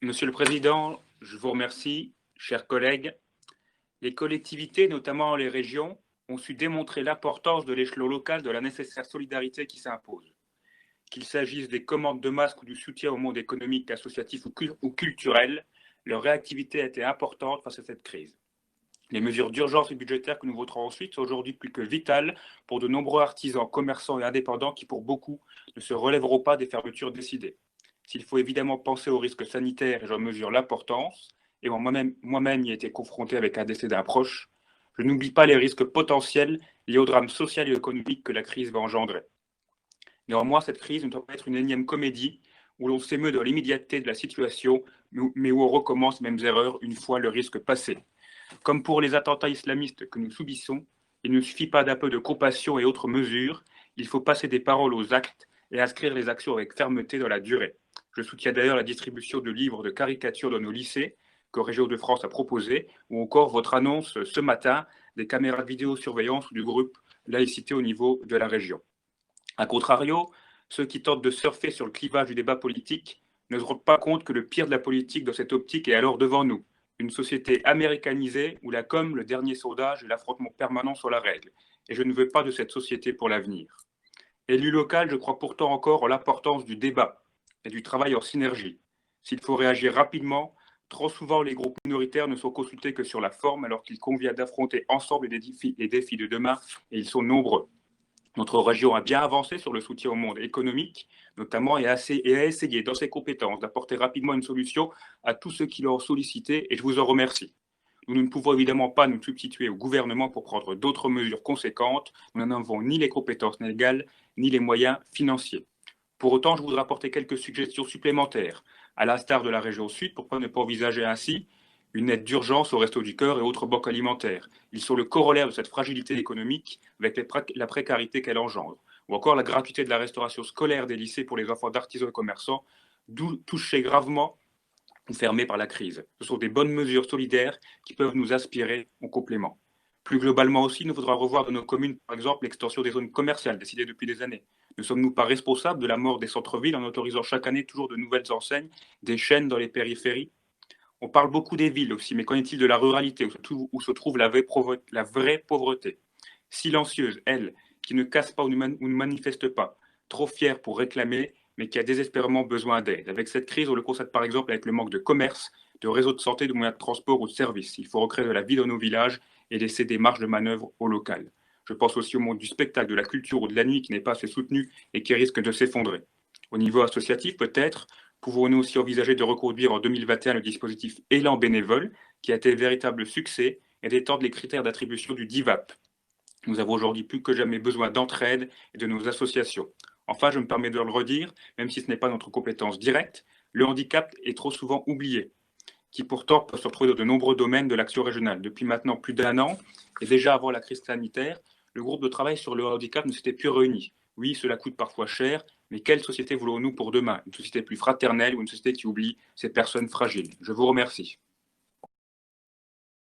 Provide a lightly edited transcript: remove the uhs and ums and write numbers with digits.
Monsieur le Président, je vous remercie, chers collègues. Les collectivités, notamment les régions, ont su démontrer l'importance de l'échelon local de la nécessaire solidarité qui s'impose. Qu'il s'agisse des commandes de masques ou du soutien au monde économique, associatif ou culturel, leur réactivité a été importante face à cette crise. Les mesures d'urgence et budgétaires que nous voterons ensuite sont aujourd'hui plus que vitales pour de nombreux artisans, commerçants et indépendants qui, pour beaucoup, ne se relèveront pas des fermetures décidées. S'il faut évidemment penser aux risques sanitaires, et j'en mesure l'importance, et moi-même y ai été confronté avec un décès d'un proche, je n'oublie pas les risques potentiels liés au drame social et économique que la crise va engendrer. Néanmoins, cette crise ne doit pas être une énième comédie où l'on s'émeut de l'immédiateté de la situation, mais où on recommence les mêmes erreurs une fois le risque passé. Comme pour les attentats islamistes que nous subissons, il ne suffit pas d'un peu de compassion et autres mesures, il faut passer des paroles aux actes et inscrire les actions avec fermeté dans la durée. Je soutiens d'ailleurs la distribution de livres de caricatures dans nos lycées que Région de France a proposé, ou encore votre annonce ce matin des caméras de vidéosurveillance du groupe laïcité au niveau de la région. A contrario, ceux qui tentent de surfer sur le clivage du débat politique ne se rendent pas compte que le pire de la politique dans cette optique est alors devant nous. Une société américanisée où la com, le dernier sondage et l'affrontement permanent sont la règle. Et je ne veux pas de cette société pour l'avenir. Élu local, je crois pourtant encore en l'importance du débat et du travail en synergie. S'il faut réagir rapidement, trop souvent les groupes minoritaires ne sont consultés que sur la forme alors qu'il convient d'affronter ensemble les défis de demain et ils sont nombreux. Notre région a bien avancé sur le soutien au monde économique, notamment, et a essayé, dans ses compétences, d'apporter rapidement une solution à tous ceux qui l'ont sollicité, et je vous en remercie. Nous ne pouvons évidemment pas nous substituer au gouvernement pour prendre d'autres mesures conséquentes. Nous n'en avons ni les compétences légales, ni les moyens financiers. Pour autant, je voudrais apporter quelques suggestions supplémentaires, à l'instar de la région Sud, pourquoi ne pas envisager ainsi une aide d'urgence au Resto du Cœur et autres banques alimentaires. Ils sont le corollaire de cette fragilité économique avec la précarité qu'elle engendre. Ou encore la gratuité de la restauration scolaire des lycées pour les enfants d'artisans et commerçants, touchés gravement ou fermés par la crise. Ce sont des bonnes mesures solidaires qui peuvent nous inspirer en complément. Plus globalement aussi, il nous faudra revoir dans nos communes, par exemple, l'extension des zones commerciales décidée depuis des années. Ne sommes-nous pas responsables de la mort des centres-villes en autorisant chaque année toujours de nouvelles enseignes, des chaînes dans les périphéries? On parle beaucoup des villes aussi, mais qu'en est-il de la ruralité où se trouve la vraie pauvreté? Silencieuse, elle, qui ne casse pas ou ne manifeste pas, trop fière pour réclamer, mais qui a désespérément besoin d'aide. Avec cette crise, on le constate par exemple avec le manque de commerce, de réseaux de santé, de moyens de transport ou de services. Il faut recréer de la vie dans nos villages et laisser des marges de manœuvre au local. Je pense aussi au monde du spectacle, de la culture ou de la nuit qui n'est pas assez soutenu et qui risque de s'effondrer. Au niveau associatif, peut-être, pouvons-nous aussi envisager de reconduire en 2021 le dispositif Élan bénévole, qui a été un véritable succès, et d'étendre les critères d'attribution du DIVAP. Nous avons aujourd'hui plus que jamais besoin d'entraide et de nos associations. Enfin, je me permets de le redire, même si ce n'est pas notre compétence directe, le handicap est trop souvent oublié, qui pourtant peut se retrouver dans de nombreux domaines de l'action régionale. Depuis maintenant plus d'un an, et déjà avant la crise sanitaire, le groupe de travail sur le handicap ne s'était plus réuni. Oui, cela coûte parfois cher, mais quelle société voulons-nous pour demain? Une société plus fraternelle ou une société qui oublie ces personnes fragiles? Je vous remercie.